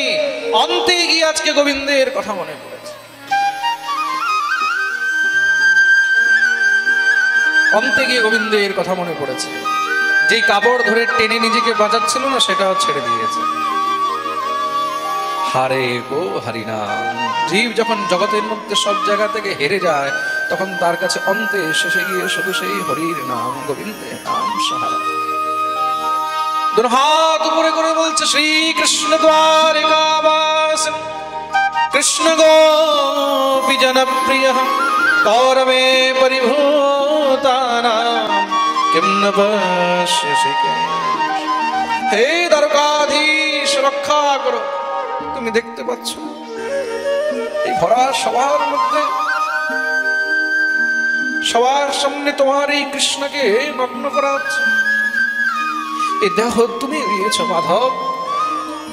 অন্তে গিয়ে আজকে গোবিন্দের কথা মনে পড়েছে। অন্তে গিয়ে গোবিন্দের কথা মনে পড়েছে। যেই কাপড় ধরে টেনে নিজেকে বাঁচাচ্ছিল না, সেটাও ছেড়ে দিয়েছে। হারে গো হরিনাম। জীব যখন জগতের মধ্যে সব জায়গা থেকে হেরে যায়, তখন তার কাছে অন্তে শেষে গিয়ে শুধু সেই হরির নাম, গোবিন্দের নাম সাহারা। দুই হাত উপরে করে বলছে, শ্রীকৃষ্ণ দ্বারিকাবাস কৃষ্ণ গোপী জনপ্রিয় কৌরবে পরিভূতানাম কিম ন পশ্যসি কেশ। হে দ্বারকাধীশ, রক্ষা করো। তুমি দেখতে পাচ্ছ এই ভরা সবার মধ্যে, সবার সামনে তোমার এই কৃষ্ণকে নগ্ন করা হচ্ছে। এই দেহ তুমি দিয়েছ মাধব,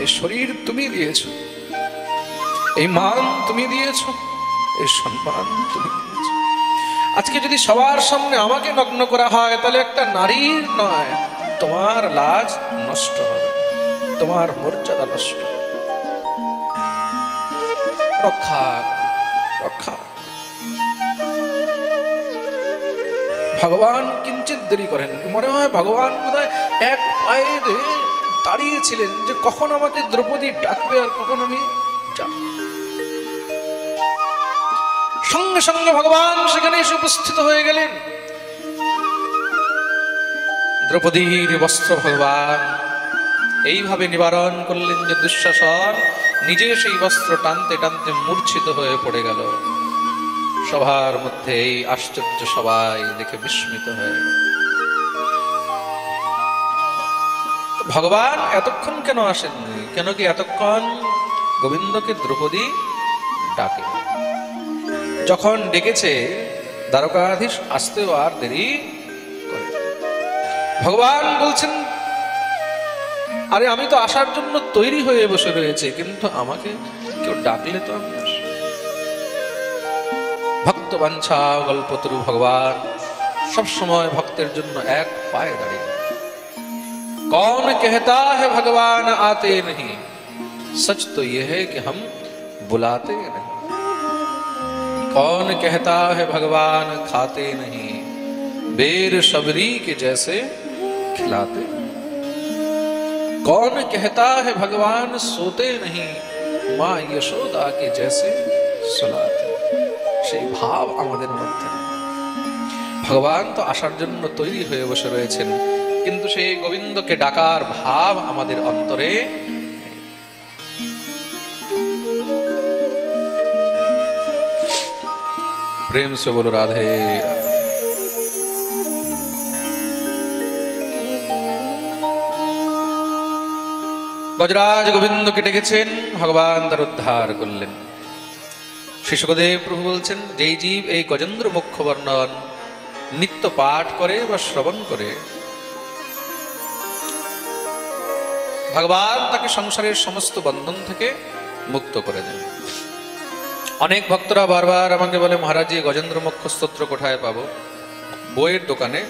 এই শরীর তুমি দিয়েছ, এই মান তুমি দিয়েছ, এই সম্মান তুমি দিয়েছ। আজকে যদি সবার সামনে আমাকে নগ্ন করা হয়, তাহলে একটা নারীর নয়, তোমার লাজ নষ্ট হবে, তোমার মর্যাদা নষ্ট হবে। রক্ষা রক্ষা। ভগবান কিঞ্চিত দেরি করেন। মনে হয় ভগবান বোধহয় এক পায়ে দাঁড়িয়েছিলেন যে কখন আমাকে দ্রৌপদী ডাকবে আর কখন আমি যাব। সঙ্গে সঙ্গে ভগবান সেখানে এসে উপস্থিত হয়ে গেলেন। দ্রৌপদীর বস্ত্র ভগবান এইভাবে নিবারণ করলেন যে দুঃশাসন নিজে সেই বস্ত্র টানতে টানতে মূর্ছিত হয়ে পড়ে গেল। সভার মধ্যে এই আশ্চর্য সবাই দেখে বিস্মিত হয়ে গেল। ভগবান এতক্ষণ কেন আসেননি? কেন কি এতক্ষণ গোবিন্দকে দ্রৌপদী ডাকে? যখন ডেকেছে, দ্বারকাধীশ আসতেও আর দেরি করে। ভগবান বলছেন, আরে আমি তো আসার জন্য তৈরি হয়ে বসে রয়েছে, কিন্তু আমাকে কেউ ডাকলে তো আমি আসি। ভক্ত বাঞ্ছা গল্পতরু ভগবান সব সময় ভক্তের জন্য এক পায়ে দাঁড়িয়ে। कौन कहता है भगवान आते नहीं, सच तो यह है कि हम बुलाते नहीं। कौन कहता है भगवान खाते नहीं, बेर शबरी के जैसे खिलाते। कौन कहता है भगवान सोते नहीं, माँ यशोदा के जैसे सुलाते। সেই ভাব আমাদের মধ্যে। ভগবান তো আসার জন্য তৈরি হয়ে বসে রয়েছেন, কিন্তু সেই গোবিন্দকে ডাকার ভাব আমাদের অন্তরে। প্রেম সে বলো রাধে। গজরাজ গোবিন্দকে ডেকেছেন, ভগবান তার উদ্ধার করলেন। শ্রী শুকদেব প্রভু বলছেন, যেই জীব এই গজেন্দ্র মোক্ষ বর্ণন নিত্য পাঠ করে বা শ্রবণ করে, ভগবান তাকে সংসারের সমস্ত বন্ধন থেকে মুক্ত করে দেন। অনেক ভক্তরা বারবার আমাকে বলে, মহারাজ এই গজেন্দ্র মোক্ষ স্তোত্র কোথায় পাবো? বইয়ের দোকানে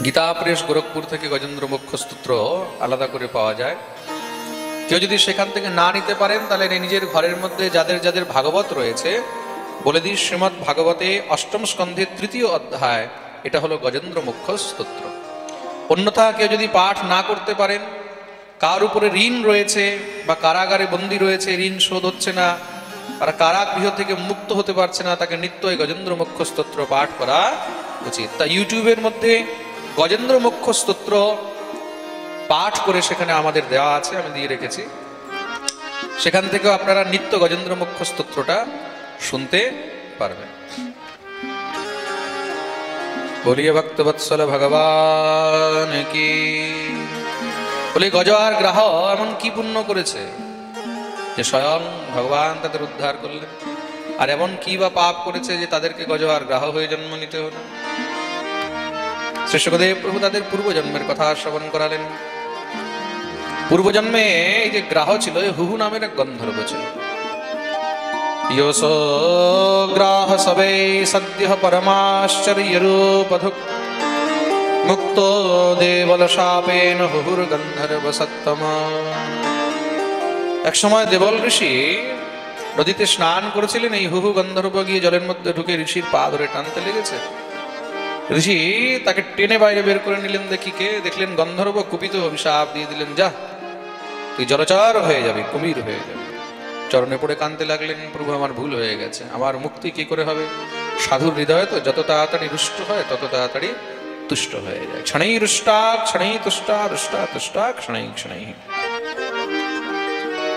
গীতা প্রেস গোরখপুর থেকে গজেন্দ্র মোক্ষ স্তোত্র আলাদা করে পাওয়া যায়। কেউ যদি সেখান থেকে না নিতে পারেন, তাহলে নিজের ঘরের মধ্যে যাদের যাদের ভাগবত রয়েছে, বলে দিই শ্রীমদ্ ভাগবতে অষ্টম স্কন্ধের 3য় অধ্যায়, এটা হলো গজেন্দ্র মোক্ষ স্তোত্র। অন্যথা কেউ যদি পাঠ না করতে পারেন, কার উপরে ঋণ রয়েছে বা কারাগারে বন্দী রয়েছে, ঋণ শোধ হচ্ছে না, আর কারাগৃহ থেকে মুক্ত হতে পারছে না, তাকে নিত্যই গজেন্দ্র মোক্ষ স্তোত্র পাঠ করা উচিত। তাই ইউটিউবের মধ্যে গজেন্দ্র মোক্ষ স্তোত্র পাঠ করে সেখানে আমাদের দেওয়া আছে, আমি দিয়ে রেখেছি। সেখান থেকেও আপনারা নিত্য গজেন্দ্র মোক্ষ স্তোত্রটা শুনতে পারবেন। বলিয়ে ভক্তবৎসল ভগবান কি। বলি গজ আর গ্রাহ এমন কি পুণ্য করেছে যে স্বয়ং ভগবান তাদের উদ্ধার করলেন। আর এমন কি বা পাপ করেছে যে তাদেরকে গজ আর গ্রাহ হয়ে জন্ম নিতে হলো? শ্রী শুকদেব প্রভু তাদের পূর্বজন্মের কথা শ্রবণ করালেন। পূর্বজন্মে এই যে গ্রাহ ছিল, হুহু নামের এক গন্ধর্ব ছিল। योऽसो ग्राह सवे सद्यः परमाश्चर्यरूपधुक् मुक्तो देवलशापेन হুহুর্গন্ধর্বসত্তম। এক সময় দেবল ঋষি নদীতে স্নান করেছিলেন। এই হুহু গন্ধর্ব গিয়ে জলের মধ্যে ঢুকে ঋষির পা ধরে টানতে লেগেছে। ঋষি তাকে টেনে বাইরে বের করে নিলেন। দেখলেন গন্ধর্ব কুপিত, অভিশাপ দিয়ে দিলেন, যা তুই জলচর হয়ে যাবি, কুমির হয়ে যাবি। চরণে পড়ে কাঁদতে লাগলেন, প্রভু আমার ভুল হয়ে গেছে, আমার মুক্তি কি করে হবে? সাধুর হৃদয় তো যত তাড়াতাড়ি রুষ্ট হয় তত তাড়াতাড়ি তুষ্ট হয়ে যায়। ক্ষণেই রুষ্টা ক্ষণেই তুষ্টা, রুষ্টা তুষ্টা ক্ষণেই ক্ষণেই।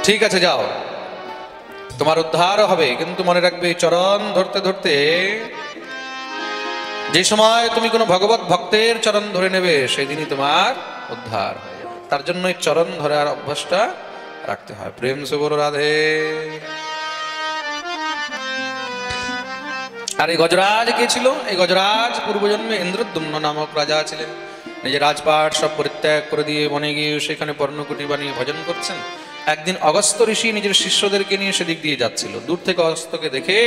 ঠিক আছে, যাও, তোমার উদ্ধার হবে, কিন্তু মনে রাখবে চরণ ধরতে ধরতে যে সময় তুমি কোনো ভগবত ভক্তের চরণ ধরে নেবে সেদিনই তোমার উদ্ধার হয়ে যাবে। তার জন্য এই চরণ ধরার অভ্যাসটা রাখতে হয়। প্রেম সে বলো রাধে। আর এই গজরাজ কে ছিল? এই গজরাজ পূর্বজন্মে ইন্দ্রদ্যুম্ন নামক রাজা ছিলেন। নিজের রাজপাট সব পরিত্যাগ করে দিয়ে বনে গিয়ে সেখানে পর্ণকুটি বানিয়ে ভজন করছেন। একদিন অগস্ত্য ঋষি নিজের শিষ্যদেরকে নিয়ে সেদিক দিয়ে যাচ্ছিল। দূর থেকে অগস্ত্যকে দেখে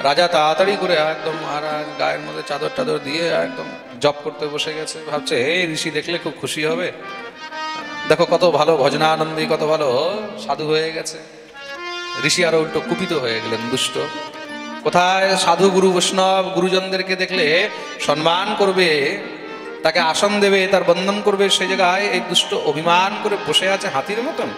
রাজা তাড়াতাড়ি করে একদম আর গায়ের মধ্যে চাদর টাদর দিয়ে একদম জপ করতে বসে গেছে। ভাবছে এই ঋষি দেখলে খুব খুশি হবে, দেখো কত ভালো ভজনানন্দী, কত ভালো সাধু হয়ে গেছে। ঋষি আরো উল্টো কুপিত হয়ে গেলেন, দুষ্ট। কোথায় সাধু গুরু বৈষ্ণব গুরুজনদেরকে দেখলে সম্মান করবে, তাকে আসন দেবে, তার বন্দন করবে, সেই জায়গায় এই দুষ্ট অভিমান করে বসে আছে হাতির মতন।